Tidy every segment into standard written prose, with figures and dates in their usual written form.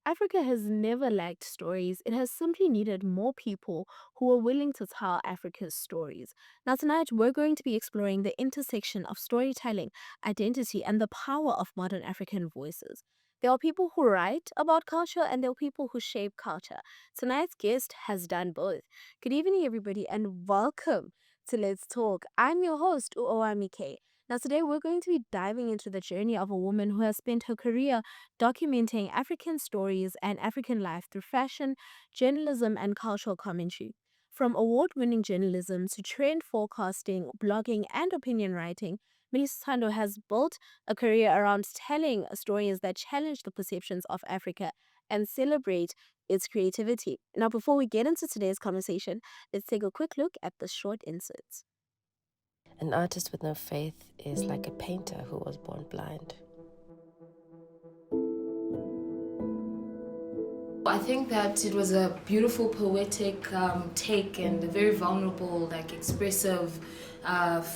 Africa has never lacked stories. It has simply needed more people who are willing to tell Africa's stories. Now, tonight, we're going to be exploring the intersection of storytelling, identity, and the power of modern African voices. There are people who write about culture and there are people who shape culture. Tonight's guest has done both. Good evening, everybody, and welcome to Let's Talk. I'm your host, Umoya. Now, today we're going to be diving into the journey of a woman who has spent her career documenting African stories and African life through fashion, journalism, and cultural commentary. From award winning journalism to trend forecasting, blogging, and opinion writing, Milisuthando has built a career around telling stories that challenge the perceptions of Africa and celebrate its creativity. Now, before we get into today's conversation, let's take a quick look at the short inserts. An artist with no faith is like a painter who was born blind. I think that it was a beautiful poetic take and a very vulnerable, expressive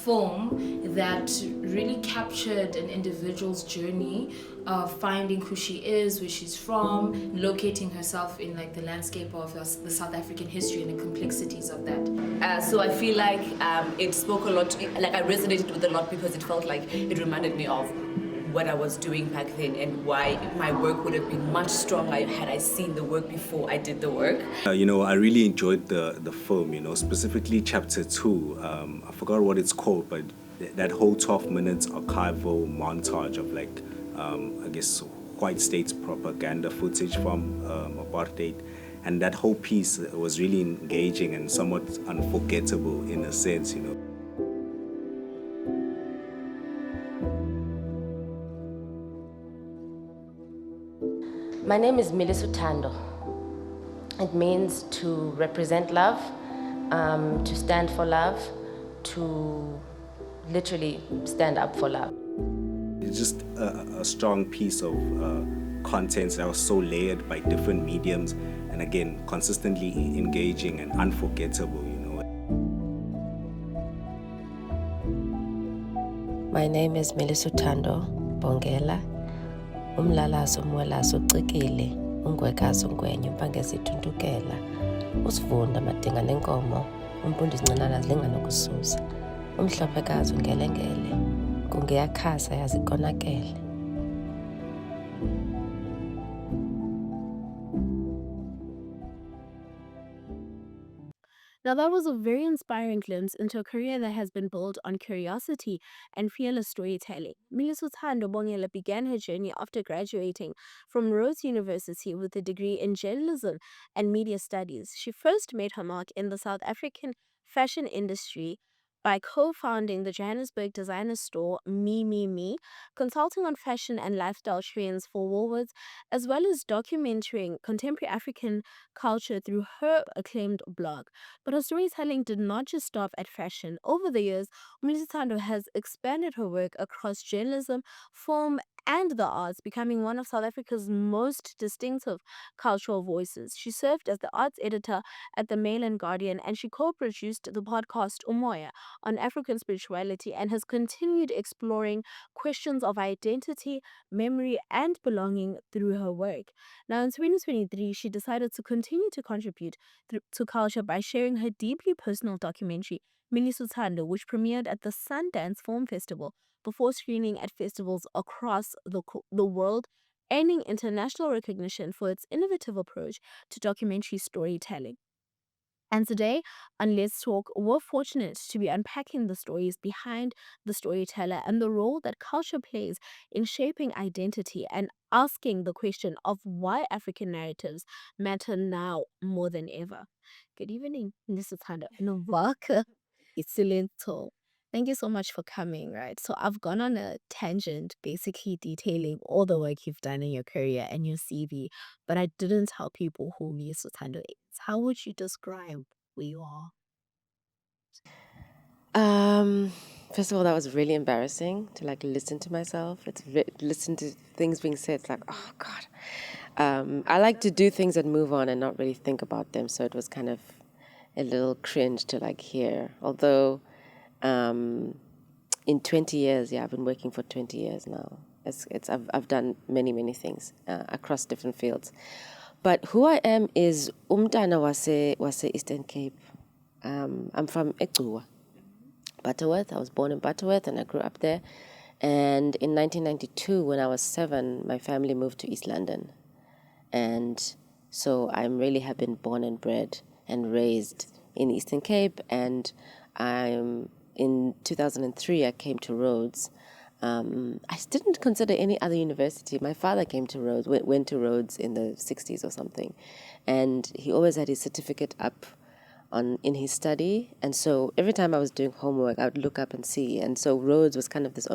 film that really captured an individual's journey of finding who she is, where she's from, locating herself in the landscape of the South African history and the complexities of that. So I feel like it spoke a lot, like I resonated with a lot because it felt like it reminded me of what I was doing back then and why my work would have been much stronger had I seen the work before I did the work. I really enjoyed the film, specifically chapter 2. I forgot what it's called, but that whole 12 minutes archival montage of I guess, white states propaganda footage from apartheid. And that whole piece was really engaging and somewhat unforgettable in a sense. My name is Milisuthando. It means to represent love, to stand for love, to literally stand up for love. It's just a strong piece of content that was so layered by different mediums and again, consistently engaging and unforgettable. My name is Milisuthando Bongela. Umlalazo mwelazo ucikile, ungwekazo ngwenya umpangeza ithuntukela. Usivunda madinga nenkomo, umpundu izincinana zilinga nokususa. Umhlophekazi ungelengele, kungeyakhasa yazikonakele. Now, that was a very inspiring glimpse into a career that has been built on curiosity and fearless storytelling. Milisuthando Bongela began her journey after graduating from Rhodes University with a degree in journalism and media studies. She first made her mark in the South African fashion industry by co-founding the Johannesburg designer store MEMEME, consulting on fashion and lifestyle trends for Woolworths, as well as documenting contemporary African culture through her acclaimed blog. But her storytelling did not just stop at fashion. Over the years, Milisuthando has expanded her work across journalism, film, and the arts, becoming one of South Africa's most distinctive cultural voices. She served as the arts editor at the Mail and Guardian, and she co-produced the podcast Umoya on African spirituality and has continued exploring questions of identity, memory, and belonging through her work. Now, in 2023, she decided to continue to contribute to culture by sharing her deeply personal documentary, Milisuthando, which premiered at the Sundance Film Festival before screening at festivals across the world, earning international recognition for its innovative approach to documentary storytelling. And today, on Let's Talk, we're fortunate to be unpacking the stories behind the storyteller and the role that culture plays in shaping identity and asking the question of why African narratives matter now more than ever. Good evening, Nisithanda. Novaka. Isilento. Thank you so much for coming, right? So I've gone on a tangent basically detailing all the work you've done in your career and your CV, but I didn't tell people who Milisuthando is. How would you describe who you are? First of all, that was really embarrassing to listen to myself. Listen to things being said. It's like, oh God. I like to do things and move on and not really think about them. So it was kind of a little cringe to hear. Although in 20 years, I've been working for 20 years now. I've done many things across different fields. But who I am is umntana wase Eastern Cape. I'm from Ecuwa, Butterworth. I was born in Butterworth and I grew up there. And in 1992, when I was 7, my family moved to East London. And so I really have been born and bred and raised in Eastern Cape. And in 2003, I came to Rhodes. I didn't consider any other university. My father came to Rhodes, went to Rhodes in the 60s or something. And he always had his certificate up in his study. And so every time I was doing homework, I would look up and see. And so Rhodes was kind of the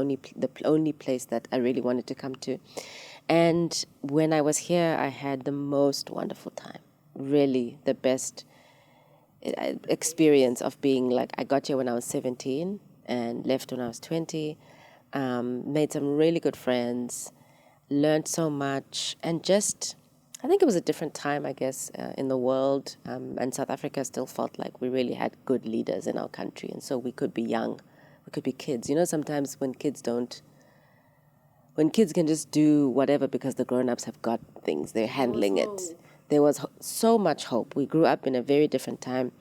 only place that I really wanted to come to. And when I was here, I had the most wonderful time. Really, the best experience of being like, I got here when I was 17 and left when I was 20. Made some really good friends, learned so much, and just, I think it was a different time, I guess, in the world. And South Africa still felt like we really had good leaders in our country. And so we could be young, we could be kids. You know, sometimes when kids can just do whatever because the grown-ups have got things, they're handling it. There was so much hope. We grew up in a very different time.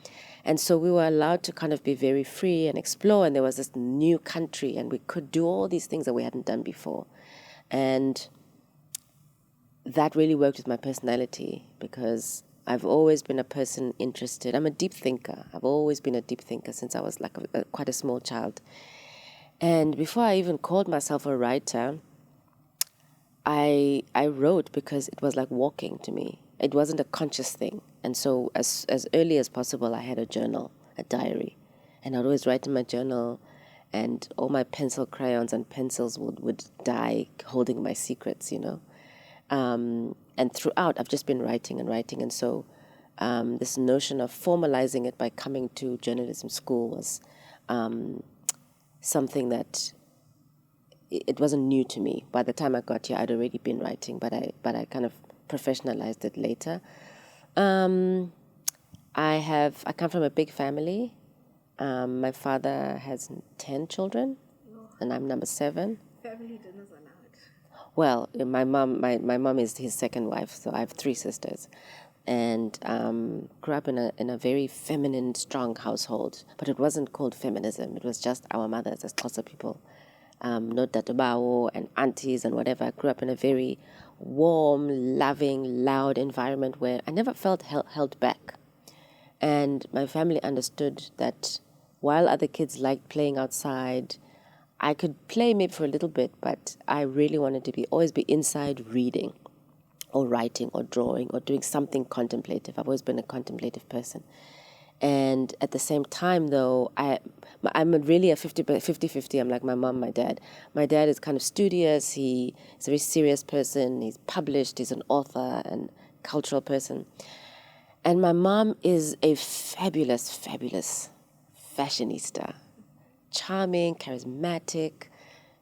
And so we were allowed to kind of be very free and explore. And there was this new country and we could do all these things that we hadn't done before. And that really worked with my personality because I've always been a person interested. I'm a deep thinker. I've always been a deep thinker since I was like quite a small child. And before I even called myself a writer, I wrote because it was like walking to me. It wasn't a conscious thing. And so as early as possible, I had a journal, a diary. And I'd always write in my journal, and all my pencil crayons and pencils would die holding my secrets, you know. And throughout, I've just been writing. And so this notion of formalizing it by coming to journalism school was something that it wasn't new to me. By the time I got here, I'd already been writing, but I kind of professionalized it later. I come from a big family. My father has 10 children, and I'm number 7. Family dinners allowed. Well, my mom is his second wife, so I have 3 sisters, and grew up in a very feminine, strong household. But it wasn't called feminism. It was just our mothers as Xhosa people. No tatabawo and aunties and whatever. I grew up in a very warm, loving, loud environment where I never felt held back. And my family understood that while other kids liked playing outside, I could play maybe for a little bit, but I really wanted to always be inside reading or writing or drawing or doing something contemplative. I've always been a contemplative person. And at the same time, though, I'm really a 50-50. I'm like my mom, my dad. My dad is kind of studious. He's a very serious person. He's published. He's an author and cultural person. And my mom is a fabulous fashionista. Charming, charismatic.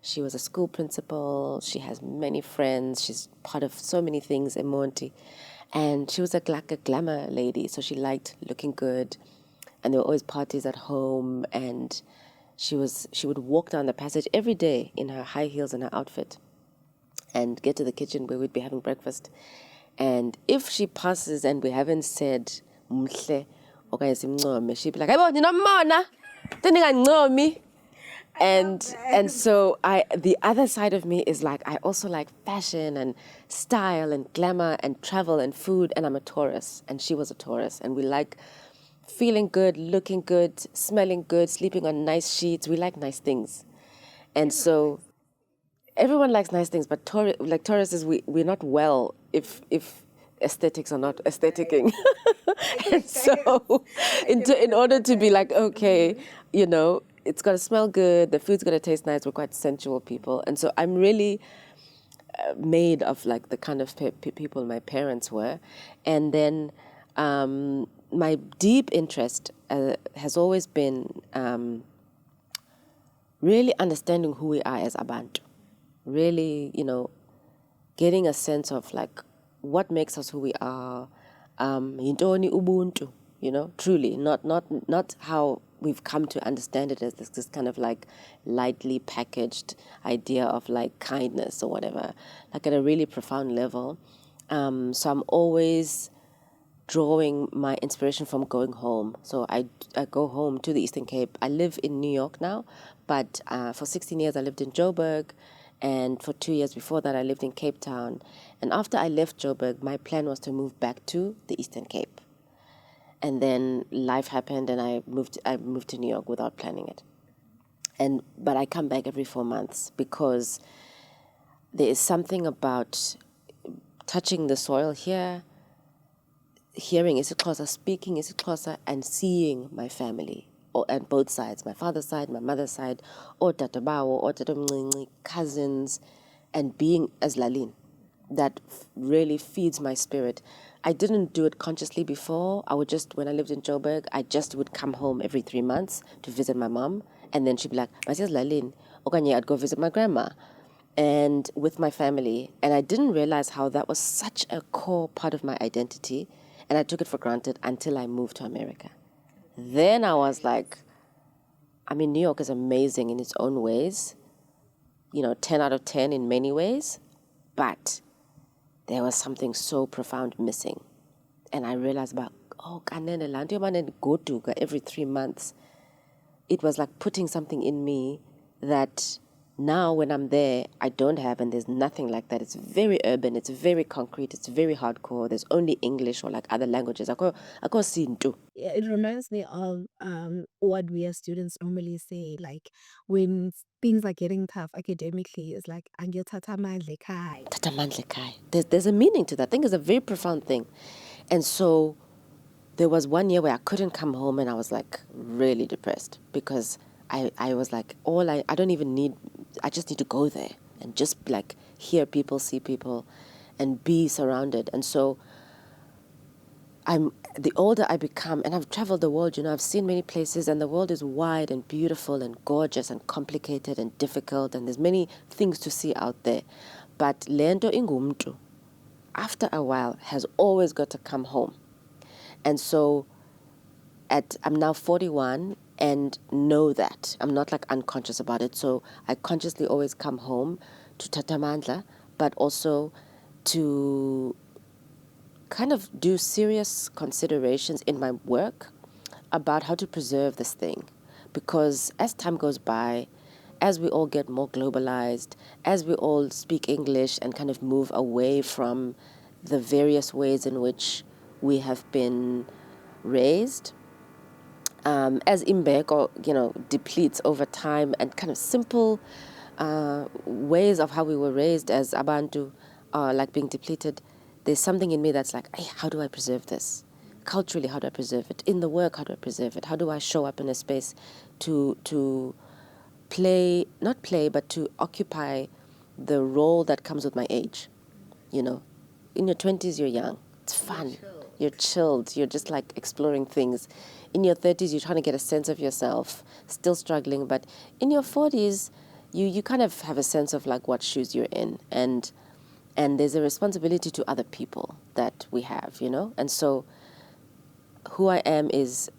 She was a school principal. She has many friends. She's part of so many things, Emonti. And she was like a glamour lady, so she liked looking good. And there were always parties at home, and she would walk down the passage every day in her high heels and her outfit and get to the kitchen where we'd be having breakfast. And if she passes and we haven't said mhle okanye simncome, she'd be like, "Hayibo, ninomona, ndingancome." And so the other side of me is like, I also like fashion and style and glamour and travel and food, and I'm a Taurus, and she was a Taurus, and we like feeling good, looking good, smelling good, sleeping on nice sheets. We like nice things. And so everyone likes nice things, but Taurus is we're not well if aesthetics are not aestheticing. And so in order to be like, okay, you know, it's got to smell good, the food's got to taste nice, we're quite sensual people. And so I'm really made of like the kind of people my parents were. And then my deep interest has always been really understanding who we are as Abantu. Really, you know, getting a sense of like what makes us who we are. Yintoni ubuntu, you know, truly, not how we've come to understand it as this kind of like lightly packaged idea of like kindness or whatever, like at a really profound level. So I'm always drawing my inspiration from going home. So I go home to the Eastern Cape. I live in New York now, but for 16 years I lived in Joburg, and for 2 years before that I lived in Cape Town. And after I left Joburg, my plan was to move back to the Eastern Cape. And then life happened, and I moved to New York without planning it. But I come back every 4 months because there is something about touching the soil here, hearing isiXhosa, speaking isiXhosa, and seeing my family, or at both sides, my father's side, my mother's side, or tatabawo, or tatomncinci, cousins, and being as Lalin. That really feeds my spirit. I didn't do it consciously before. I would just, when I lived in Joburg, I just would come home every 3 months to visit my mom, and then she'd be like, "Masiyazi Lalin," okanye I'd go visit my grandma, and with my family. And I didn't realize how that was such a core part of my identity, and I took it for granted until I moved to America. Then I was like, I mean, New York is amazing in its own ways, 10 out of 10 in many ways, but there was something so profound missing. And I realized about, kanene laa nto yomane ndigoduka every 3 months, it was like putting something in me that now when I'm there, I don't have, and there's nothing like that. It's very urban, it's very concrete, it's very hardcore. There's only English or like other languages. Ako sintu. Yeah, it reminds me of what we as students normally say, like when things are getting tough academically, it's like "Angiyothatha amandla ekhaya." Tatamandla kai. There's a meaning to that. I think it's a very profound thing. And so there was one year where I couldn't come home, and I was like really depressed because I was like, I don't even need, I just need to go there and just like hear people, see people, and be surrounded. And so the older I become, and I've traveled the world, I've seen many places, and the world is wide and beautiful and gorgeous and complicated and difficult, and there's many things to see out there. But lento ingumntu, after a while, has always got to come home. And so I'm now 41 and know that. I'm not like unconscious about it. So I consciously always come home to Tatamandla, but also to kind of do serious considerations in my work about how to preserve this thing. Because as time goes by, as we all get more globalized, as we all speak English and kind of move away from the various ways in which we have been raised, as Imbeko, depletes over time, and kind of simple ways of how we were raised as Abantu are like being depleted, there's something in me that's like, hey, how do I preserve this? Culturally, how do I preserve it? In the work, how do I preserve it? How do I show up in a space to play, not play, but to occupy the role that comes with my age? In your 20s, you're young. It's fun. You're chilled. You're just like exploring things. In your 30s, you're trying to get a sense of yourself, still struggling. But in your 40s, you kind of have a sense of like what shoes you're in. And there's a responsibility to other people that we have, And so who I am is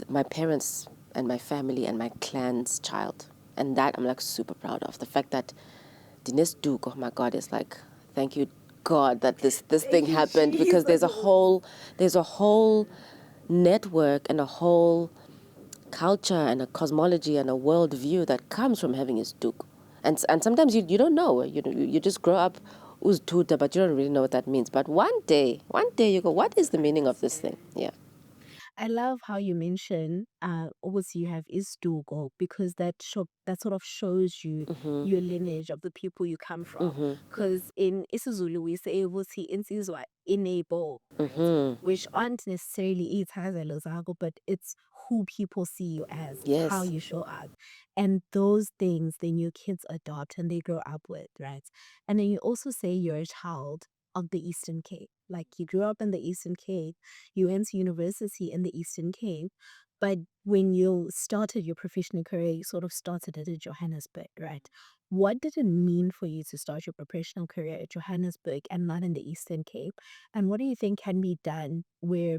my parents and my family and my clan's child. And that I'm like super proud of. The fact that Dinesh Duke, oh my God, is like, thank you God that this thing happened, because there's a whole network and a whole culture and a cosmology and a worldview that comes from having his Duke. And sometimes you don't know, you just grow up uztuta, but you don't really know what that means. But one day you go, what is the meaning of this thing? Yeah. I love how you mention obviously you have Isdugo, because that sort of shows you your lineage of the people you come from. Because in isiZulu we say ukuthi insizwa inebo, which aren't necessarily iy'thakazelo zakho, but it's who people see you as, how Yes. you show up. And those things then your kids adopt and they grow up with, right? And then you also say you're a child of the Eastern Cape. Like you grew up in the Eastern Cape, you went to university in the Eastern Cape, but when you started your professional career, you sort of started it at Johannesburg, right? What did it mean for you to start your professional career at Johannesburg and not in the Eastern Cape? And what do you think can be done where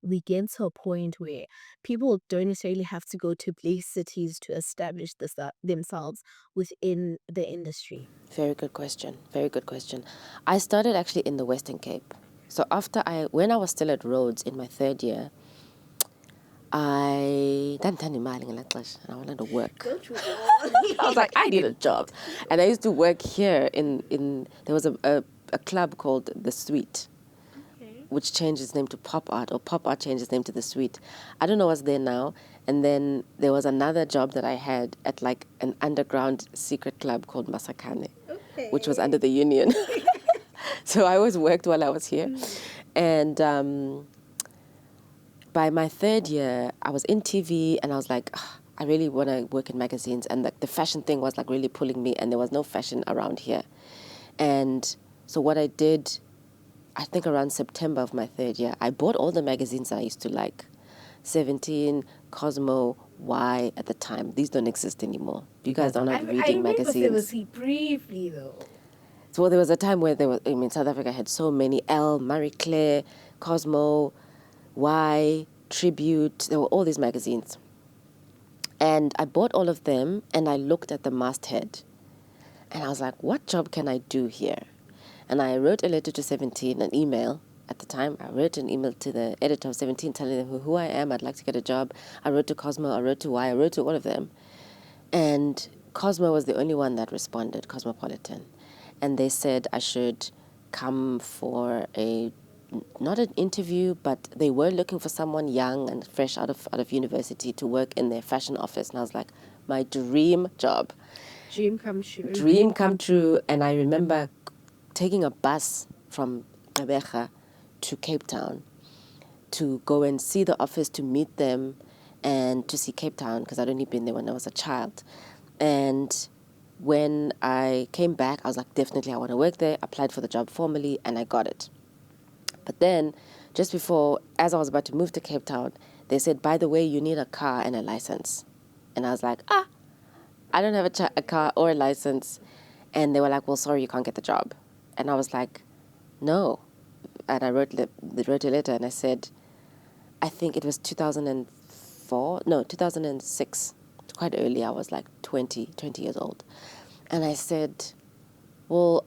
we get to a point where people don't necessarily have to go to big cities to establish themselves within the industry? Very good question. Very good question. I started actually in the Western Cape. So when I was still at Rhodes in my third year, I wanted to work. I was like, I need a job. And I used to work here there was a club called The Suite, which changed its name to Pop Art, or Pop Art changed its name to The Suite. I don't know what's there now. And then there was another job that I had at like an underground secret club called Masakane, which was under the union. So I always worked while I was here. And by my third year, I was in TV and I was like, I really want to work in magazines. And the fashion thing was like really pulling me, and there was no fashion around here. And so what I did, I think around September of my third year, I bought all the magazines I used to like. 17, Cosmo, Y at the time. These don't exist anymore. You guys are not reading magazines. I briefly though. So there was a time where South Africa had so many, Elle, Marie Claire, Cosmo, Y, Tribute. There were all these magazines. And I bought all of them and I looked at the masthead. And I was like, what job can I do here? And I wrote a letter to 17, an email. At the time, I wrote an email to the editor of 17 telling them who I am, I'd like to get a job. I wrote to Cosmo, I wrote to Y, I wrote to all of them. And Cosmo was the only one that responded, Cosmopolitan. And they said I should come for not an interview, but they were looking for someone young and fresh out of university to work in their fashion office. And I was like, my dream job. Dream come true. Dream come true. And I remember taking a bus from Gqeberha to Cape Town to go and see the office, to meet them, and to see Cape Town, because I'd only been there when I was a child. And when I came back, I was like, definitely I want to work there. Applied for the job formally, and I got it. But then, just before, as I was about to move to Cape Town, they said, by the way, you need a car and a license. And I was like, I don't have a car or a license. And they were like, well, sorry, you can't get the job. And I was like, no. And I wrote a letter and I said, I think it was 2006. Quite early. I was like 20 years old. And I said, well,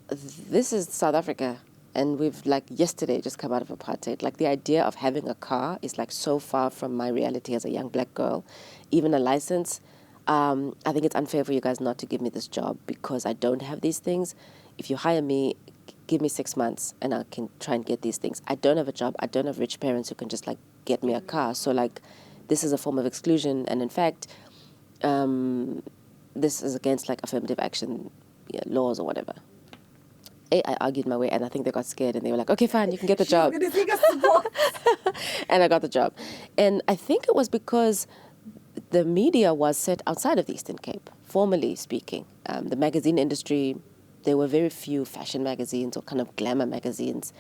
this is South Africa. And we've like yesterday just come out of apartheid. Like the idea of having a car is like so far from my reality as a young black girl. Even a license, I think it's unfair for you guys not to give me this job because I don't have these things. If you hire me, give me 6 months and I can try and get these things. I don't have a job. I don't have rich parents who can just like get me a car. So like this is a form of exclusion. And in fact, this is against like affirmative action laws or whatever. I argued my way and I think they got scared and they were like, okay, fine, you can get the job. And I got the job. And I think it was because the media was set outside of the Eastern Cape, formally speaking. The magazine industry, there were very few fashion magazines or kind of glamour magazines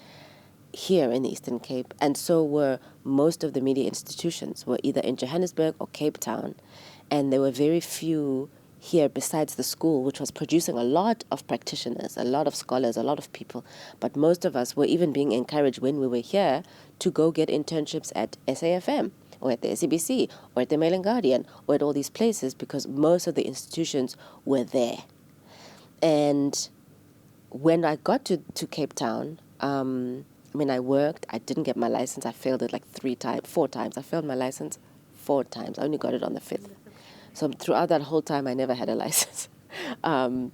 here in the Eastern Cape. And so were most of the media institutions, were either in Johannesburg or Cape Town. And there were very few here besides the school, which was producing a lot of practitioners, a lot of scholars, a lot of people. But most of us were even being encouraged when we were here to go get internships at SAFM or at the SABC or at the Mail and Guardian or at all these places because most of the institutions were there. And when I got to Cape Town, I worked, I didn't get my license. I failed it like 4 times. I failed my license 4 times. I only got it on the 5th. So throughout that whole time, I never had a license. And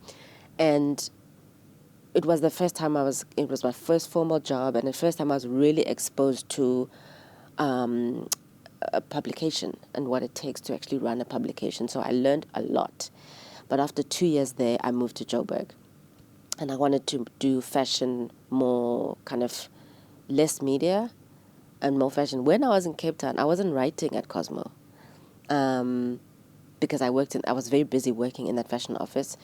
it was the first time it was my first formal job and the first time I was really exposed to a publication and what it takes to actually run a publication. So I learned a lot. But after 2 years there, I moved to Joburg. And I wanted to do fashion more kind of less media and more fashion. When I was in Cape Town, I wasn't writing at Cosmo. Because I was very busy working in that fashion office,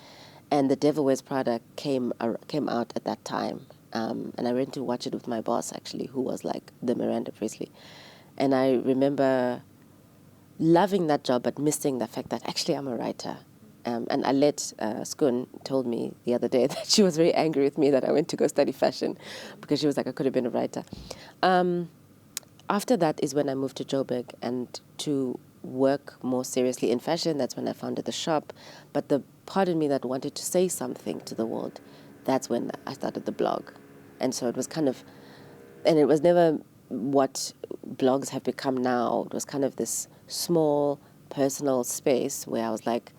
and The Devil Wears Prada came out at that time, and I went to watch it with my boss actually, who was like the Miranda Presley, and I remember loving that job but missing the fact that actually I'm a writer, and Alette Skun told me the other day that she was very angry with me that I went to go study fashion because she was like I could have been a writer. after that is when I moved to Joburg and to work more seriously in fashion. That's when I founded the shop. But the part in me that wanted to say something to the world, that's when I started the blog. And so it was kind of, and it was never what blogs have become now. It was kind of this small personal space where I was like,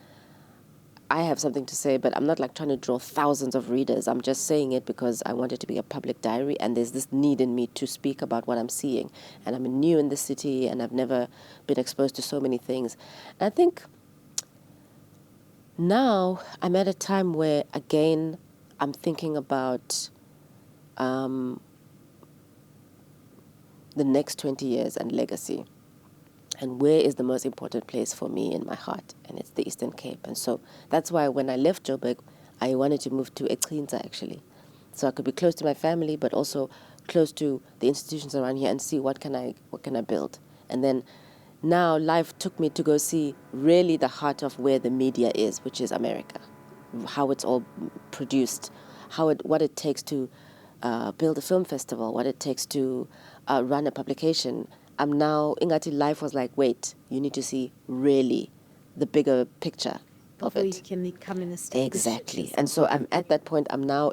I have something to say, but I'm not like trying to draw thousands of readers. I'm just saying it because I want it to be a public diary, and there's this need in me to speak about what I'm seeing. And I'm new in the city, and I've never been exposed to so many things. And I think now I'm at a time where, again, I'm thinking about the next 20 years and legacy. And where is the most important place for me in my heart? And it's the Eastern Cape. And so that's why when I left Joburg, I wanted to move to Exinza, actually. So I could be close to my family, but also close to the institutions around here and see what can I build. And then now life took me to go see really the heart of where the media is, which is America. How it's all produced, what it takes to build a film festival, what it takes to run a publication. I'm now, Ingati, life was like, wait, you need to see really the bigger picture of Before it. you can come in a state. Exactly. And so I'm at that point, I'm now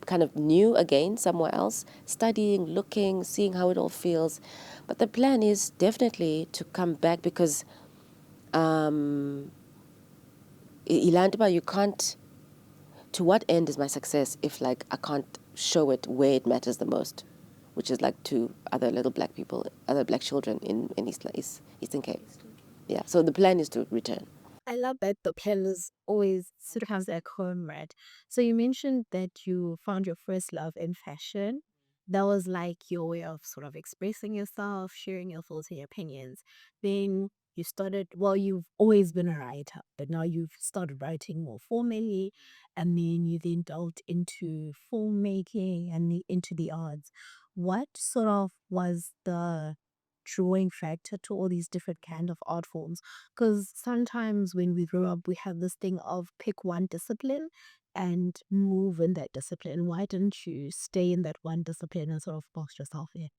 kind of new again somewhere else, studying, looking, seeing how it all feels. But the plan is definitely to come back because Ilandiba, you can't, to what end is my success if like I can't show it where it matters the most, which is like to other little black people, other black children in Eastern Cape. Yeah, so the plan is to return. I love that the plan is always sort of has that home, right? So you mentioned that you found your first love in fashion. That was like your way of sort of expressing yourself, sharing your thoughts and your opinions. Then you started, well, you've always been a writer, but now you've started writing more formally. And then you then delved into filmmaking and into the arts. What sort of was the drawing factor to all these different kind of art forms? Because sometimes when we grow up, we have this thing of pick one discipline and move in that discipline. Why didn't you stay in that one discipline and sort of box yourself in?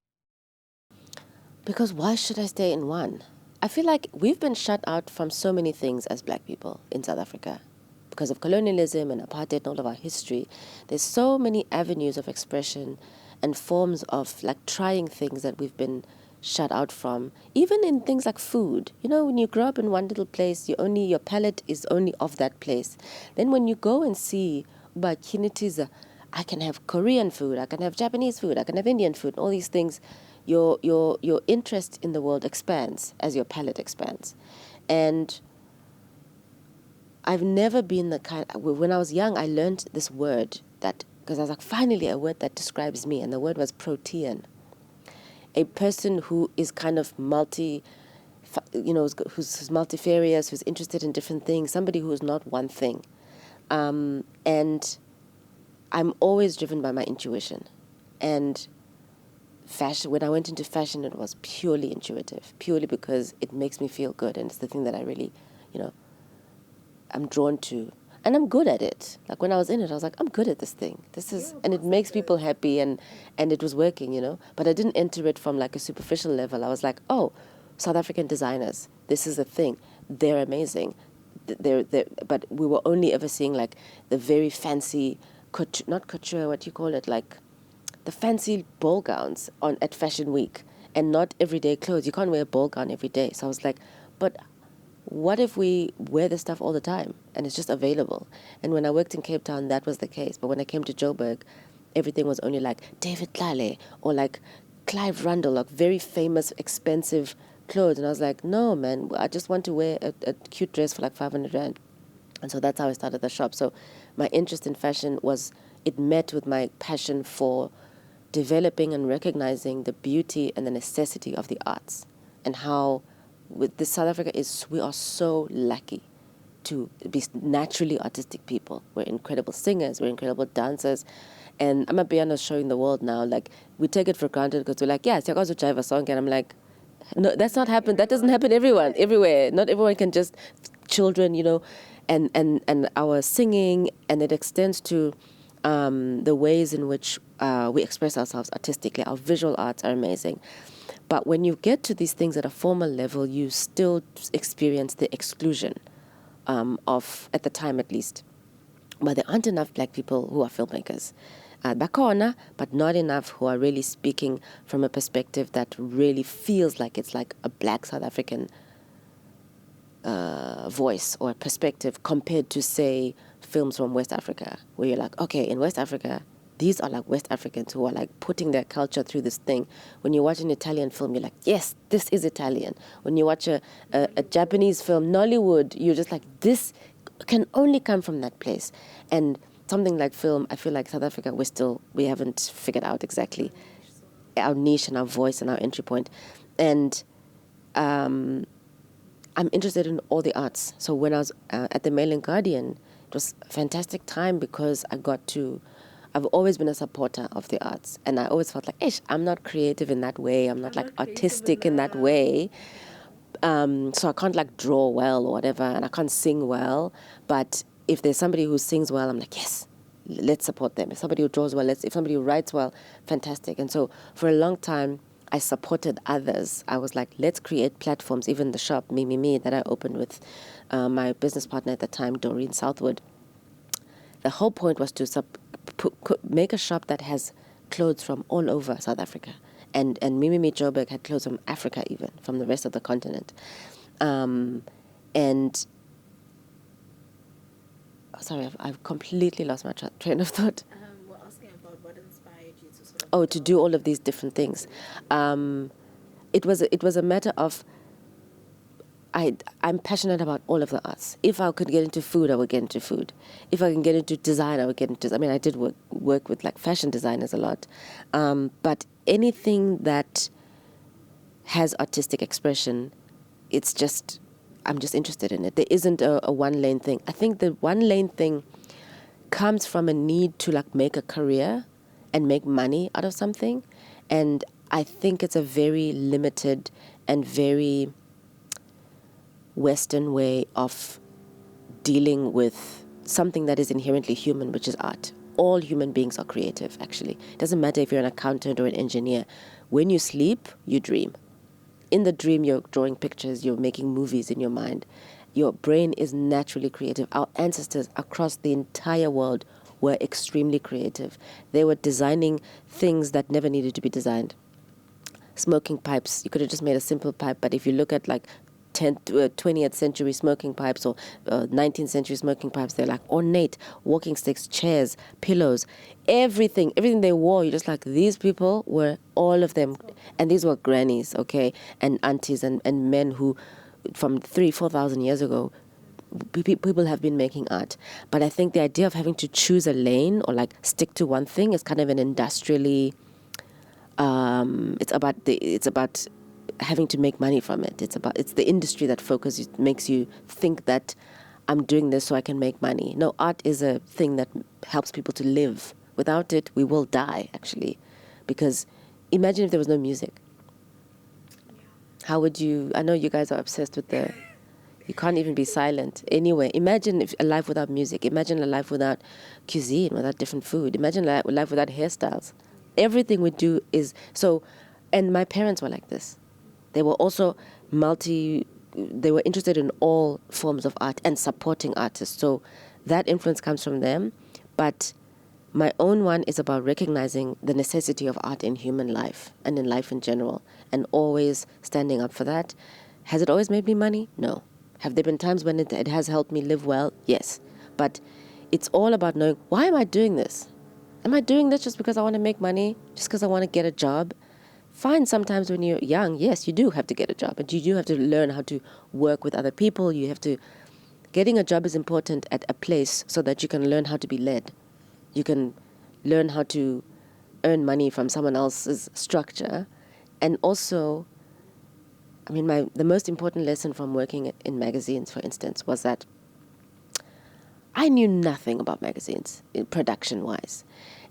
Because why should I stay in one? I feel like we've been shut out from so many things as black people in South Africa. Because of colonialism and apartheid and all of our history, there's so many avenues of expression and forms of like trying things that we've been shut out from. Even in things like food. You know, when you grow up in one little place, your palate is only of that place. Then when you go and see opportunities, I can have Korean food, I can have Japanese food, I can have Indian food, all these things. Your interest in the world expands as your palate expands. And I've never been the kind, when I was young, I learned this word that, because I was like, finally a word that describes me, and the word was protean. A person who is kind of who's multifarious, who's interested in different things, somebody who is not one thing. And I'm always driven by my intuition. And fashion, when I went into fashion, it was purely intuitive, purely because it makes me feel good, and it's the thing that I really, I'm drawn to, and I'm good at it. Like when I was in it, I was like, I'm good at this thing. And it makes people happy, and it was working. But I didn't enter it from like a superficial level. I was like, oh, South African designers, this is a thing. They're amazing. But we were only ever seeing like the very fancy, not couture, what do you call it, like the fancy ball gowns at Fashion Week, and not everyday clothes. You can't wear a ball gown every day. So I was like, but what if we wear this stuff all the time and it's just available? And when I worked in Cape Town, that was the case. But when I came to Joburg, everything was only like David Tlale or like Clive Rundle, like very famous, expensive clothes. And I was like, no, man, I just want to wear a cute dress for like 500 Rand. And so that's how I started the shop. So my interest in fashion it met with my passion for developing and recognizing the beauty and the necessity of the arts, and how with this South Africa we are so lucky to be naturally artistic people. We're incredible singers, we're incredible dancers, and I'm a piano showing the world now. Like we take it for granted because we're like, yeah, so I got to drive a song, and I'm like, no, that's not happen. That doesn't happen everywhere. Not everyone can just children, and our singing, and it extends to the ways in which we express ourselves artistically. Our visual arts are amazing. But when you get to these things at a formal level, you still experience the exclusion of, at the time at least, but there aren't enough black people who are filmmakers. Bakona, but not enough who are really speaking from a perspective that really feels like it's like a black South African voice or perspective compared to, say, films from West Africa, where you're like, okay, in West Africa, these are like West Africans who are like putting their culture through this thing. When you watch an Italian film, you're like, yes, this is Italian. When you watch a Japanese film, Nollywood, you're just like, this can only come from that place. And something like film, I feel like South Africa, we haven't figured out exactly our niche and our voice and our entry point. And I'm interested in all the arts. So when I was at the Mail and Guardian, it was a fantastic time because I've always been a supporter of the arts. And I always felt like, I'm not creative in that way. I'm not like artistic in that way. So I can't like draw well or whatever, and I can't sing well. But if there's somebody who sings well, I'm like, yes, let's support them. If somebody who draws well, if somebody who writes well, fantastic. And so for a long time, I supported others. I was like, let's create platforms. Even the shop, MEMEME, that I opened with my business partner at the time, Doreen Southwood. The whole point was to make a shop that has clothes from all over South Africa. And MEMEME Joburg had clothes from Africa even, from the rest of the continent. Sorry, I've completely lost my train of thought. We're asking about what inspired you to sort of... To do all of these different things. It was a matter of, I'm passionate about all of the arts. If I could get into food, I would get into food. If I can get into design, I would get into... I mean, I did work with like fashion designers a lot. But anything that has artistic expression, I'm just interested in it. There isn't a one-lane thing. I think the one-lane thing comes from a need to like make a career and make money out of something. And I think it's a very limited and very Western way of dealing with something that is inherently human, which is art. All human beings are creative, actually. It doesn't matter if you're an accountant or an engineer. When you sleep, you dream. In the dream, you're drawing pictures, you're making movies in your mind. Your brain is naturally creative. Our ancestors across the entire world were extremely creative. They were designing things that never needed to be designed. Smoking pipes, you could have just made a simple pipe, but if you look at like 20th century smoking pipes or 19th century smoking pipes, they're like ornate, walking sticks, chairs, pillows, everything they wore. You're just like, these people were, all of them, and these were grannies, okay, and aunties and men who from 4,000 years ago, people have been making art. But I think the idea of having to choose a lane or like stick to one thing is kind of an industrially, it's about having to make money from it. It's the industry that makes you think that I'm doing this so I can make money. No, art is a thing that helps people to live. Without it, we will die, actually. Because imagine if there was no music. How would you... I know you guys are obsessed with you can't even be silent. Anyway, imagine a life without music. Imagine a life without cuisine, without different food. Imagine a life without hairstyles. Everything we do is... So, and my parents were like this. They were also they were interested in all forms of art and supporting artists. So that influence comes from them. But my own one is about recognizing the necessity of art in human life and in life in general, and always standing up for that. Has it always made me money? No. Have there been times when it has helped me live well? Yes. But it's all about knowing, why am I doing this? Am I doing this just because I want to make money? Just because I want to get a job? Fine, sometimes when you're young, yes, you do have to get a job, and you do have to learn how to work with other people. Getting a job is important at a place so that you can learn how to be led. You can learn how to earn money from someone else's structure. And also, I mean, the most important lesson from working in magazines, for instance, was that I knew nothing about magazines, production-wise.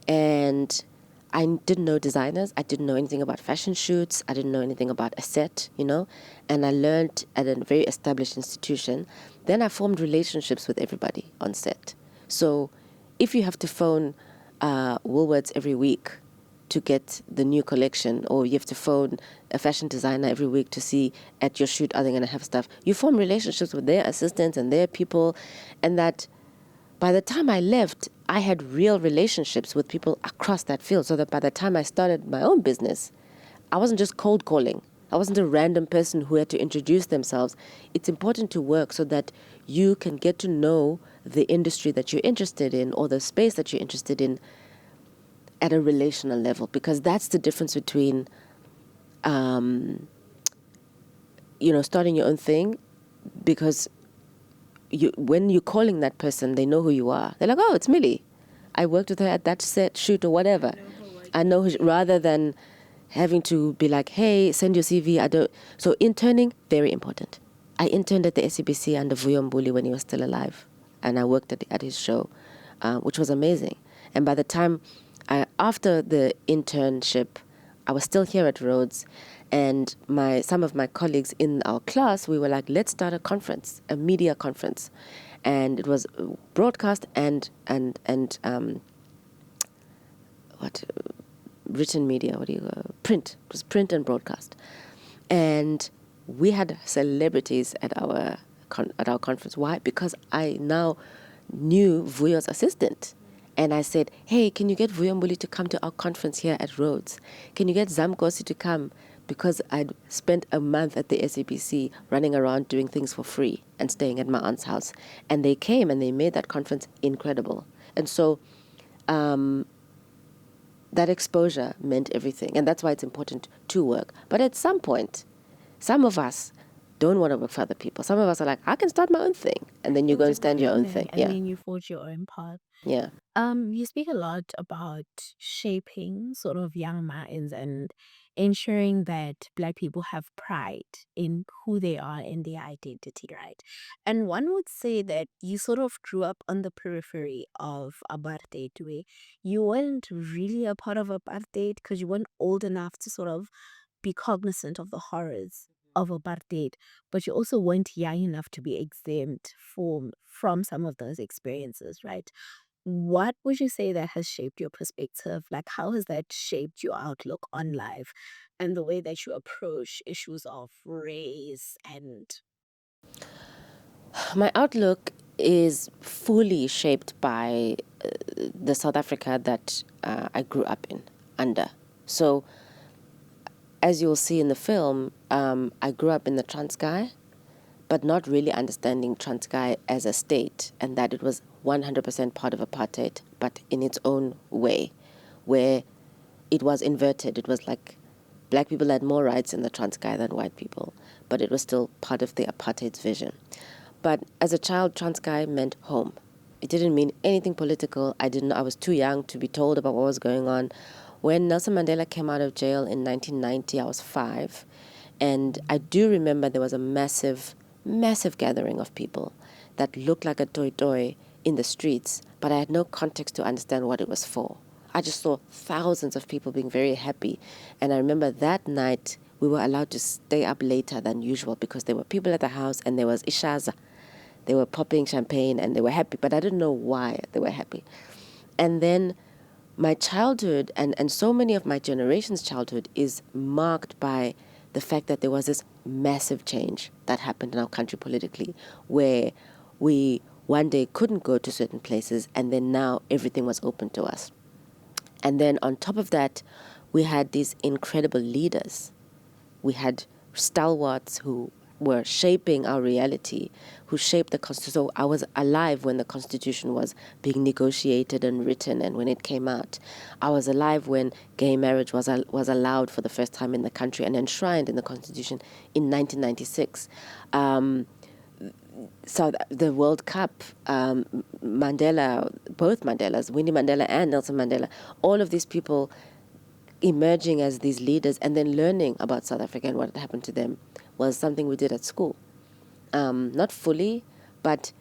And I didn't know designers. I didn't know anything about fashion shoots. I didn't know anything about a set, And I learned at a very established institution. Then I formed relationships with everybody on set. So if you have to phone Woolworths every week, to get the new collection, or you have to phone a fashion designer every week to see at your shoot, are they going to have stuff? You form relationships with their assistants and their people, and that by the time I left, I had real relationships with people across that field, so that by the time I started my own business, I wasn't just cold calling. I wasn't a random person who had to introduce themselves. It's important to work so that you can get to know the industry that you're interested in, or the space that you're interested in, at a relational level, because that's the difference between, starting your own thing, because when you're calling that person, they know who you are. They're like, oh, it's Millie. I worked with her at that set, shoot, or whatever. I know who rather than having to be like, hey, send your CV. So interning, very important. I interned at the SABC under Vuyo Mbuli when he was still alive, and I worked at his show, which was amazing. And by the time, after the internship, I was still here at Rhodes, and some of my colleagues in our class, we were like, let's start a conference, a media conference. And it was broadcast and written media, print. It was print and broadcast. And we had celebrities at our conference. Why? Because I now knew Vuyo's assistant. And I said, hey, can you get Vuyo Mbuli to come to our conference here at Rhodes? Can you get Zamkosi to come? Because I'd spent a month at the SABC running around doing things for free and staying at my aunt's house. And they came and they made that conference incredible. And so that exposure meant everything. And that's why it's important to work. But at some point, some of us don't want to work for other people. Some of us are like, I can start my own thing. And then you go and stand your own thing. And then you forge your own path. Yeah. You speak a lot about shaping sort of young minds and ensuring that Black people have pride in who they are and their identity, right? And one would say that you sort of grew up on the periphery of apartheid, where you weren't really a part of apartheid because you weren't old enough to sort of be cognizant of the horrors of apartheid, but you also weren't young enough to be exempt from some of those experiences, right? What would you say that has shaped your perspective? Like, how has that shaped your outlook on life and the way that you approach issues of race and... My outlook is fully shaped by the South Africa that I grew up under. So, as you'll see in the film, I grew up in the Transkei, but not really understanding Transkei as a state, and that it was 100% part of apartheid, but in its own way, where it was inverted. It was like Black people had more rights in the Transkei than white people, but it was still part of the apartheid's vision. But as a child, Transkei meant home. It didn't mean anything political. I was too young to be told about what was going on. When Nelson Mandela came out of jail in 1990, I was 5, and I do remember there was a massive gathering of people that looked like a toy in the streets, but I had no context to understand what it was for. I just saw thousands of people being very happy. And I remember that night we were allowed to stay up later than usual because there were people at the house and there was ishaza. They were popping champagne and they were happy, but I didn't know why they were happy. And then my childhood and so many of my generation's childhood is marked by the fact that there was this massive change that happened in our country politically, where we one day couldn't go to certain places, and then now everything was open to us. And then on top of that, we had these incredible leaders. We had stalwarts who were shaping our reality, who shaped the Constitution. So I was alive when the Constitution was being negotiated and written and when it came out. I was alive when gay marriage was allowed for the first time in the country and enshrined in the Constitution in 1996. So the World Cup, Mandela, both Mandelas, Winnie Mandela and Nelson Mandela, all of these people emerging as these leaders and then learning about South Africa and what had happened to them was something we did at school. Not fully, but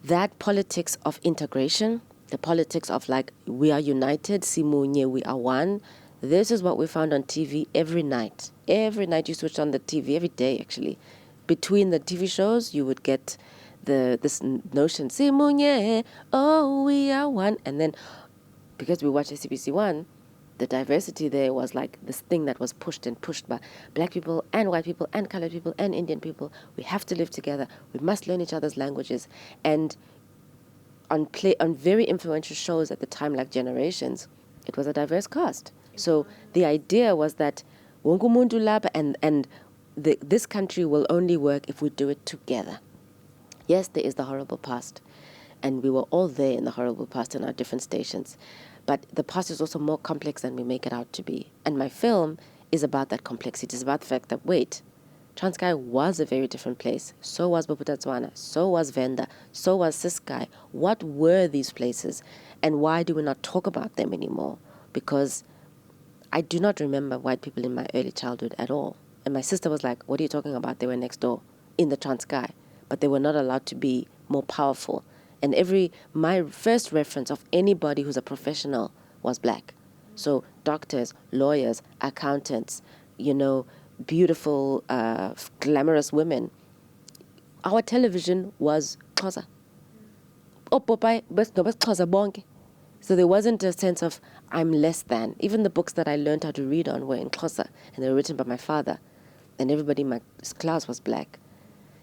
that politics of integration, the politics of like, we are united, Simunye, we are one. This is what we found on TV every night. Every night you switched on the TV, every day actually. Between the TV shows, you would get this notion, Simunye, oh, we are one. And then, because we watched SABC 1, the diversity there was like this thing that was pushed and pushed by black people and white people and colored people and Indian people. We have to live together. We must learn each other's languages. And on very influential shows at the time, like Generations, it was a diverse cast. So the idea was that wonke umuntu lapha and this country will only work if we do it together. Yes, there is the horrible past, and we were all there in the horrible past in our different stations. But the past is also more complex than we make it out to be. And my film is about that complexity. It's about the fact that, wait, Transkei was a very different place. So was Bophuthatswana, so was Venda, so was Ciskei. What were these places, and why do we not talk about them anymore? Because I do not remember white people in my early childhood at all. And my sister was like, what are you talking about? They were next door in the Transkei, but they were not allowed to be more powerful. And my first reference of anybody who's a professional was black. So doctors, lawyers, accountants, beautiful, glamorous women. Our television was Xhosa. So there wasn't a sense of I'm less than. Even the books that I learned how to read on were in Xhosa, and they were written by my father. And everybody in my class was black.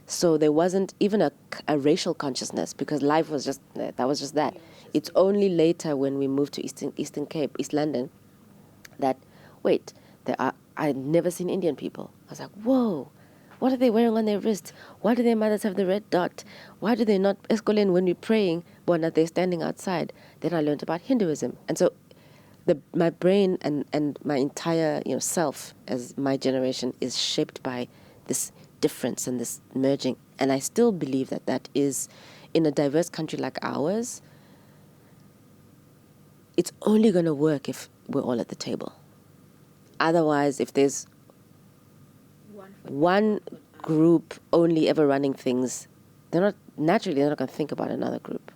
So there wasn't even a racial consciousness, because life was just that. It's only later when we moved to Eastern Cape, East London, that, wait, I'd never seen Indian people. I was like, whoa, what are they wearing on their wrists? Why do their mothers have the red dot? Why do they not escalate when we're praying, but not they're standing outside? Then I learned about Hinduism. And so my brain and my entire self as my generation is shaped by this difference and this merging. And I still believe that is, in a diverse country like ours, it's only going to work if we're all at the table. Otherwise, if there's one group only ever running things, they're not going to think about another group.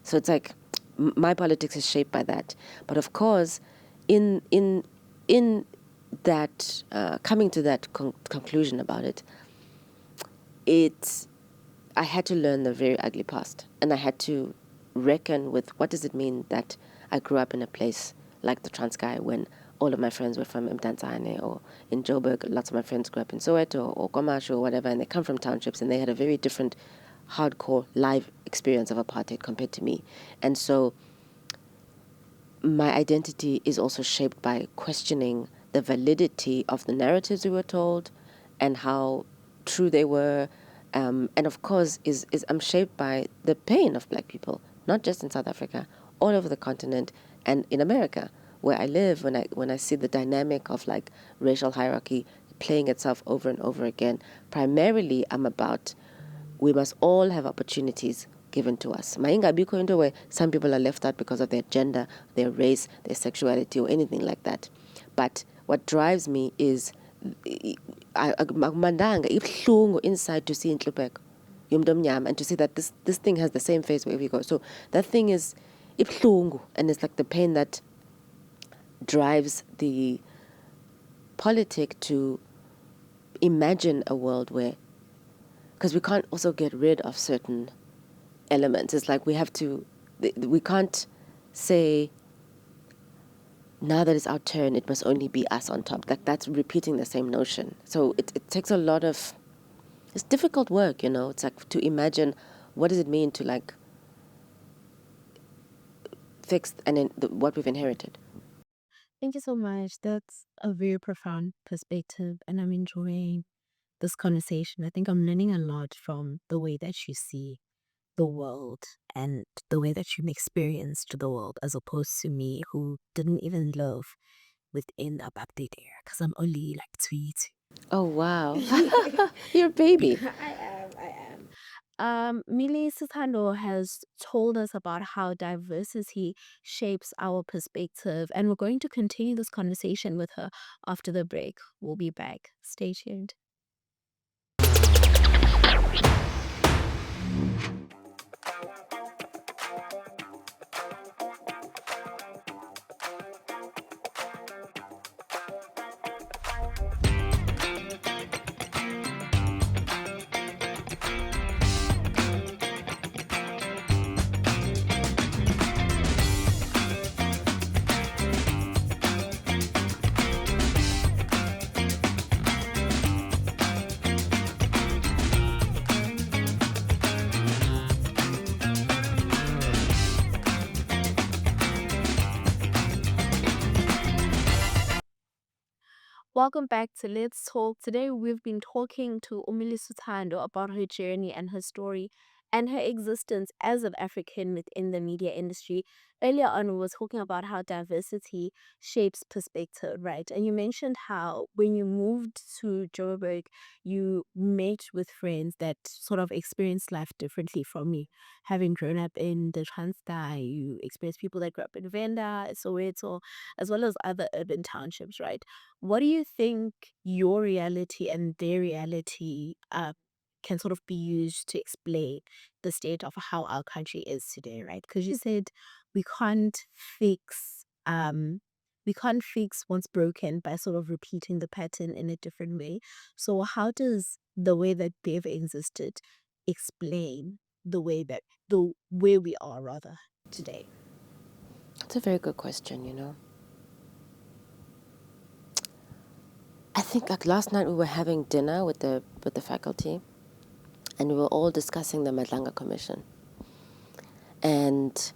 So it's like my politics is shaped by that. But of course, in that coming to that conclusion about it, I had to learn the very ugly past, and I had to reckon with what does it mean that I grew up in a place like the Transkei when all of my friends were from Mdantsane, or in Joburg, lots of my friends grew up in Soweto or Komasho or whatever, and they come from townships, and they had a very different hardcore live experience of apartheid compared to me. And so my identity is also shaped by questioning the validity of the narratives we were told and how true they were. And of course, I'm shaped by the pain of black people, not just in South Africa, all over the continent and in America, where I live. When I see the dynamic of like racial hierarchy playing itself over and over again, primarily I'm about we must all have opportunities given to us. Mainga biko into where some people are left out because of their gender, their race, their sexuality, or anything like that. But what drives me is mandanga ibuhlungu inside to see inhlupeko yomuntu omnyama and to see that this thing has the same face wherever you go. So that thing is ibuhlungu, and it's like the pain that drives the politic to imagine a world where, because we can't also get rid of certain elements. It's like we can't say, now that it's our turn, it must only be us on top. That's repeating the same notion. So it takes a lot of, it's difficult work, It's like to imagine what does it mean to like fix what we've inherited. Thank you so much. That's a very profound perspective, and I'm enjoying this conversation. I think I'm learning a lot from the way that you see the world and the way that you experienced the world, as opposed to me, who didn't even live within the apartheid era, because I'm only like 22. Oh, wow. You're a baby. I am. Milisuthando has told us about how diversity shapes our perspective, and we're going to continue this conversation with her after the break. We'll be back. Stay tuned. Welcome back to Let's Talk. Today we've been talking to Milisuthando about her journey and her story and her existence as an African within the media industry. Earlier on, we were talking about how diversity shapes perspective, right? And you mentioned how when you moved to Joburg, you met with friends that sort of experienced life differently from you. Having grown up in the Transkei, you experienced people that grew up in Venda, Soweto, as well as other urban townships, right? What do you think your reality and their reality can sort of be used to explain the state of how our country is today, right? Because you said we can't fix we can't fix what's broken by sort of repeating the pattern in a different way. So how does the way that they've existed explain the way we are rather today? That's a very good question, you know. I think like last night we were having dinner with the faculty, and we were all discussing the Madlanga Commission and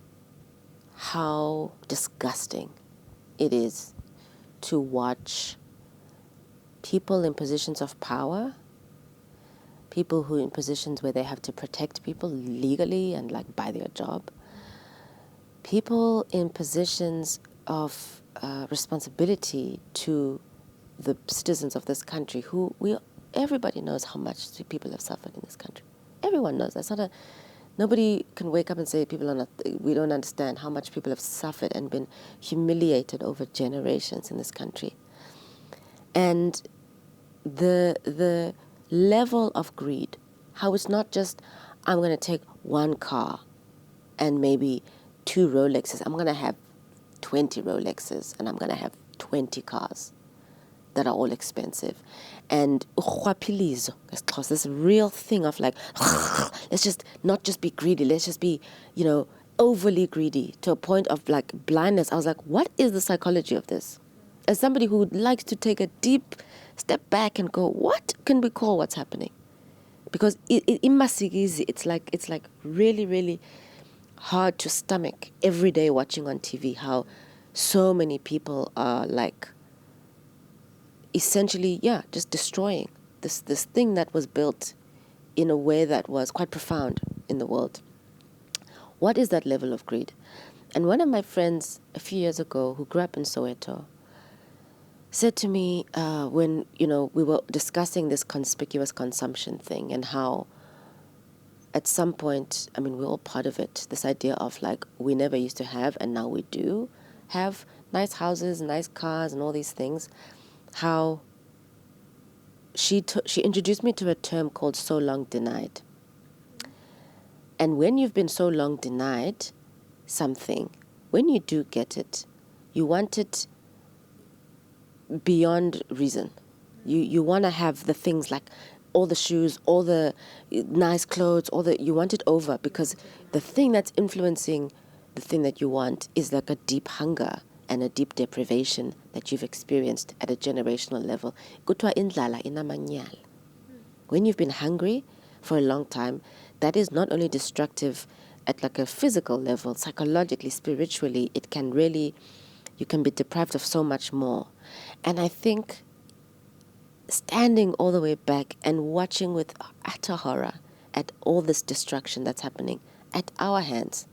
how disgusting it is to watch people in positions of power, people who in positions where they have to protect people legally and like by their job, people in positions of responsibility to the citizens of this country who everybody knows how much people have suffered in this country. Everyone knows. Nobody can wake up and say we don't understand how much people have suffered and been humiliated over generations in this country. And the level of greed, how it's not just, I'm going to take one car and maybe 2 Rolexes. I'm going to have 20 Rolexes and I'm going to have 20 cars that are all expensive. And this real thing of like, let's just not just be greedy, let's just be, overly greedy to a point of like blindness. I was like, what is the psychology of this? As somebody who likes to take a deep step back and go, what can we call what's happening? Because it's like really, really hard to stomach every day watching on TV how so many people are like essentially, just destroying this thing that was built in a way that was quite profound in the world. What is that level of greed? And one of my friends a few years ago who grew up in Soweto said to me when, we were discussing this conspicuous consumption thing and how at some point, I mean, we're all part of it, this idea of like, we never used to have and now we do have nice houses, nice cars and all these things, how she introduced me to a term called so long denied. And when you've been so long denied something, when you do get it, you want it beyond reason. You want to have the things like all the shoes, all the nice clothes, you want it over because the thing that's influencing the thing that you want is like a deep hunger and a deep deprivation that you've experienced at a generational level. Kuthiwa indlala inamanyala. When you've been hungry for a long time, that is not only destructive at like a physical level, psychologically, spiritually, you can be deprived of so much more. And I think standing all the way back and watching with utter horror at all this destruction that's happening at our hands,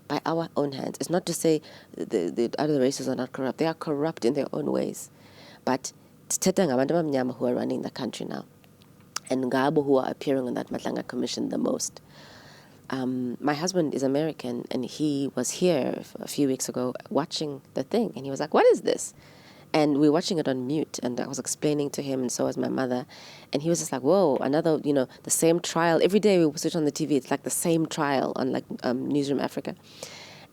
by our own hands. It's not to say the other races are not corrupt. They are corrupt in their own ways. But it's Teta ngabantu abamnyama who are running the country now. And Ngabo who are appearing on that Madlanga Commission the most. My husband is American and he was here a few weeks ago watching the thing. And he was like, what is this? And we were watching it on mute, and I was explaining to him, and so was my mother. And he was just like, whoa, another, the same trial. Every day we switch on the TV, it's like the same trial on like Newsroom Africa.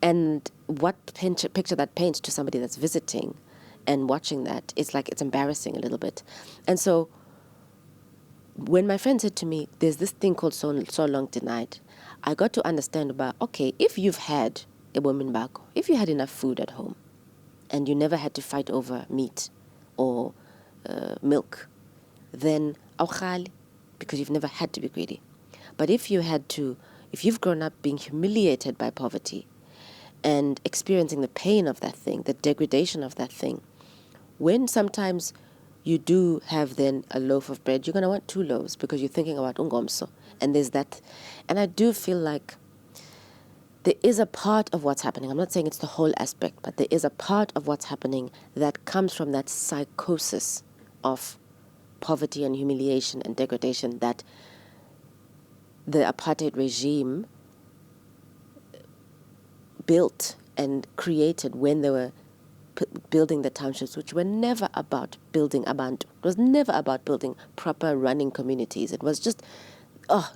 And what picture that paints to somebody that's visiting and watching that, it's like it's embarrassing a little bit. And so when my friend said to me, there's this thing called so long denied, I got to understand about, okay, if you've had a woman back, if you had enough food at home, and you never had to fight over meat or milk, then awkhali, because you've never had to be greedy. But if you've grown up being humiliated by poverty and experiencing the pain of that thing, the degradation of that thing, when sometimes you do have then a loaf of bread, you're going to want 2 loaves because you're thinking about ungomso. And there's that. And I do feel like there is a part of what's happening. I'm not saying it's the whole aspect, but there is a part of what's happening that comes from that psychosis of poverty and humiliation and degradation that the apartheid regime built and created when they were building the townships, which were never about building abantu. It was never about building proper running communities. It was just,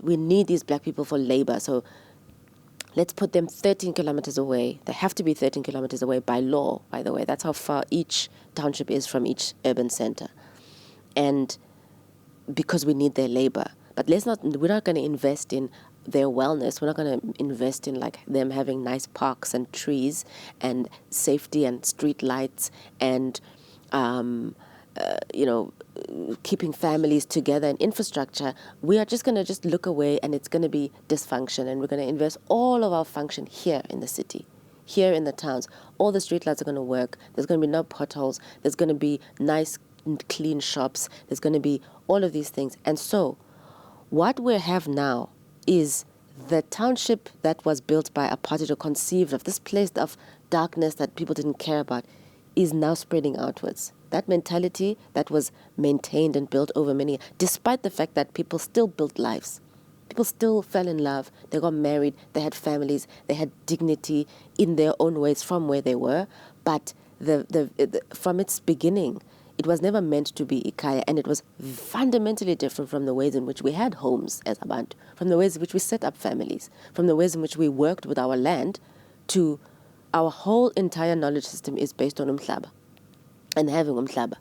we need these black people for labor, so let's put them 13 kilometers away. They have to be 13 kilometers away by law, by the way. That's how far each township is from each urban center. And because we need their labor. But we're not going to invest in their wellness. We're not going to invest in like them having nice parks and trees and safety and street lights and, keeping families together and infrastructure. We are just going to look away, and it's going to be dysfunction. And we're going to invest all of our function here in the city, here in the towns. All the street lights are going to work. There's going to be no potholes. There's going to be nice, clean shops. There's going to be all of these things. And so what we have now is the township that was built by apartheid, or conceived of this place of darkness that people didn't care about, is now spreading outwards. That mentality that was maintained and built over many, despite the fact that people still built lives. People still fell in love, they got married, they had families, they had dignity in their own ways from where they were. But from its beginning, it was never meant to be Ikaya, and it was fundamentally different from the ways in which we had homes as Abantu, from the ways in which we set up families, from the ways in which we worked with our land. To our whole entire knowledge system is based on umhlaba and having umhlaba,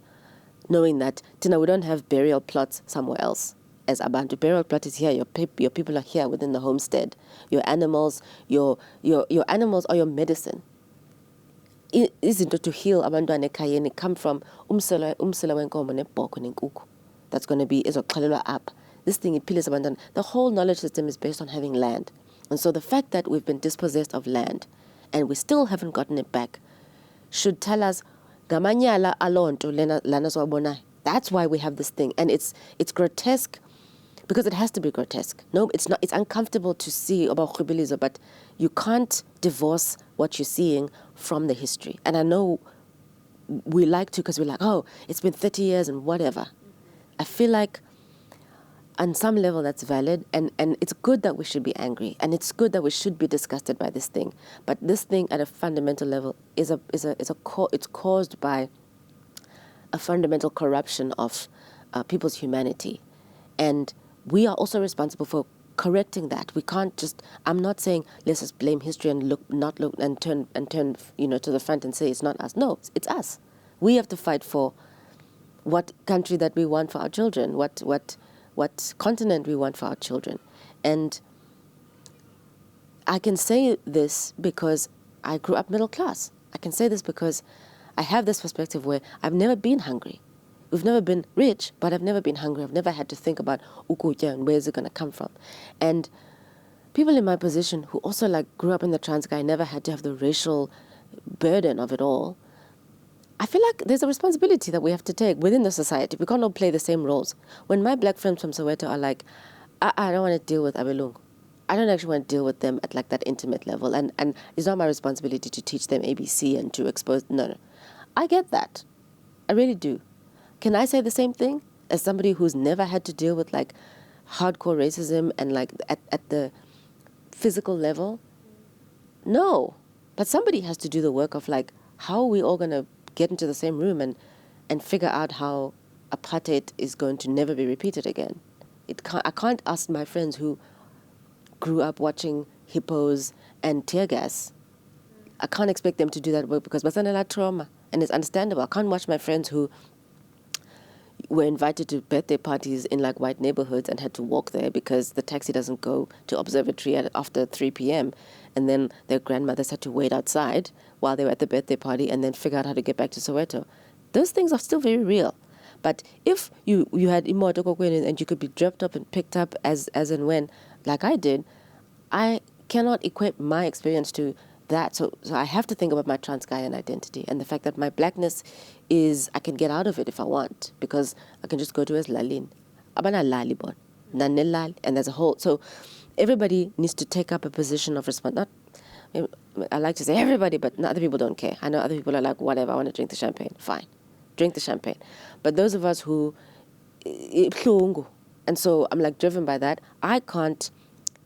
knowing that Tina, we don't have burial plots somewhere else. As Abantu, burial plot is here. Your people are here within the homestead. Your animals, your animals are your medicine. Isn't to heal abantwana ekhayeni come from umsela wenkomo nebhoko nenkukhu. That's going to be ezoxhelelwa up. This thing it philisa abantwana. The whole knowledge system is based on having land. And so the fact that we've been dispossessed of land and we still haven't gotten it back should tell us gamanyala alonto lana swabona. That's why we have this thing. And it's grotesque because it has to be grotesque. No, it's not. It's uncomfortable to see about Khubilizo, but you can't divorce what you're seeing from the history. And I know we like to because we're like, oh, it's been 30 years and whatever. I feel like on some level that's valid, and it's good that we should be angry, and it's good that we should be disgusted by this thing. But this thing at a fundamental level it's caused by a fundamental corruption of people's humanity. And we are also responsible for correcting that. We can't just, I'm not saying let's just blame history and turn to the front and say it's not us. No, it's us. We have to fight for what country that we want for our children, what continent we want for our children. And I can say this because I grew up middle class. I can say this because I have this perspective where I've never been hungry. We've never been rich, but I've never been hungry. I've never had to think about ukutya and where is it going to come from. And people in my position who also grew up in the Transkei never had to have the racial burden of it all. I feel like there's a responsibility that we have to take within the society. We can't all play the same roles. When my black friends from Soweto are like, I don't want to deal with Abelung. I don't actually want to deal with them at that intimate level. And it's not my responsibility to teach them ABC and to expose. No. I get that. I really do. Can I say the same thing as somebody who's never had to deal with hardcore racism and at the physical level? No. But somebody has to do the work of how are we all going to get into the same room and figure out how apartheid is going to never be repeated again. I can't ask my friends who grew up watching hippos and tear gas. I can't expect them to do that work because basanela trauma, and it's understandable. I can't watch my friends who were invited to birthday parties in white neighborhoods and had to walk there because the taxi doesn't go to observatory after 3 p.m. and then their grandmothers had to wait outside while they were at the birthday party and then figure out how to get back to Soweto. Those things are still very real. But if you had Imoto Kokwene and you could be dropped up and picked up as and when, like I did, I cannot equate my experience to that. So I have to think about my Transkeian identity and the fact that my blackness is, I can get out of it if I want, because I can just go to as Lalin. Abana Lalibon. Nanelal, and there's a whole, so everybody needs to take up a position of response. Not, I like to say everybody, but other people don't care. I know other people are like, whatever, I want to drink the champagne. Fine, drink the champagne. But those of us who, and so I'm like driven by that. I can't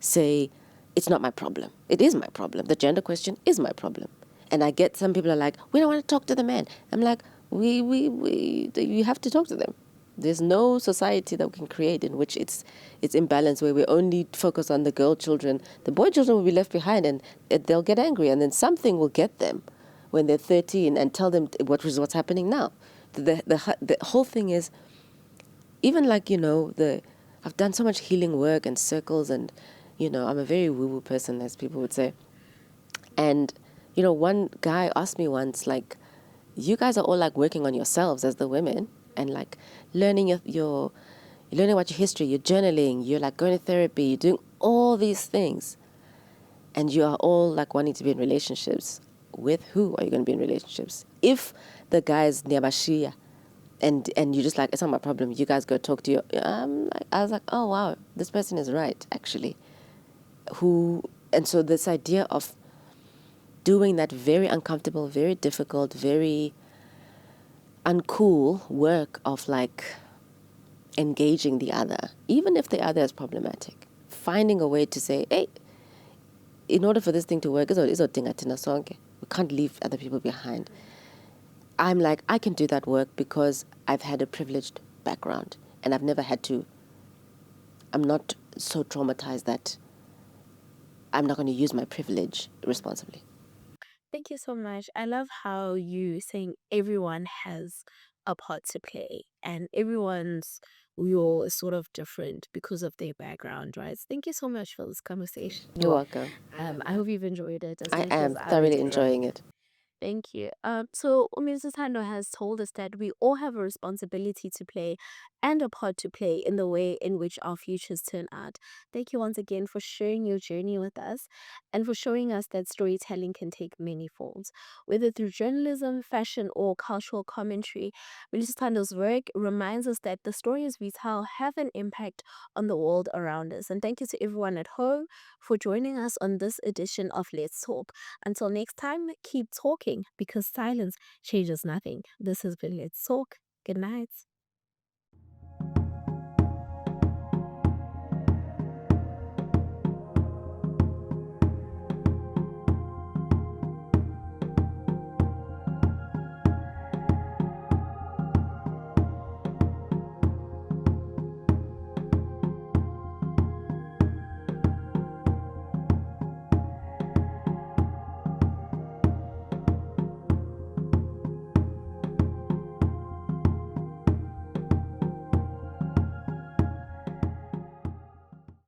say it's not my problem. It is my problem. The gender question is my problem. And I get some people are like, we don't want to talk to the men. I'm like, you have to talk to them. There's no society that we can create in which it's imbalanced, where we only focus on the girl children. The boy children will be left behind, and they'll get angry, and then something will get them when they're 13 and tell them what's happening now. The whole thing is, even like, I've done so much healing work and circles, and, I'm a very woo-woo person, as people would say. And, one guy asked me once, like, you guys are all like working on yourselves as the women, and like learning you're learning about your history, you're journaling, you're like going to therapy, you're doing all these things. And you are all like wanting to be in relationships. With who are you going to be in relationships? If the guy is Nyabashia, and you're just like, it's not my problem, you guys go talk to your, I was like, oh wow, this person is right, actually. And so this idea of doing that very uncomfortable, very difficult, very uncool work of like engaging the other, even if the other is problematic, finding a way to say, hey, in order for this thing to work, we can't leave other people behind. I'm like, I can do that work because I've had a privileged background, and I've never had to, I'm not so traumatized that I'm not going to use my privilege responsibly. Thank you so much. I love how you saying everyone has a part to play and everyone's role is sort of different because of their background, right? Thank you so much for this conversation. You're welcome. I hope you've enjoyed it as I much as am I thoroughly did. enjoying it. Thank you. So Milisuthando has told us that we all have a responsibility to play and a part to play in the way in which our futures turn out. Thank you once again for sharing your journey with us and for showing us that storytelling can take many forms. Whether through journalism, fashion, or cultural commentary, Milisuthando's work reminds us that the stories we tell have an impact on the world around us. And thank you to everyone at home for joining us on this edition of Let's Talk. Until next time, keep talking because silence changes nothing. This has been Let's Talk. Good night.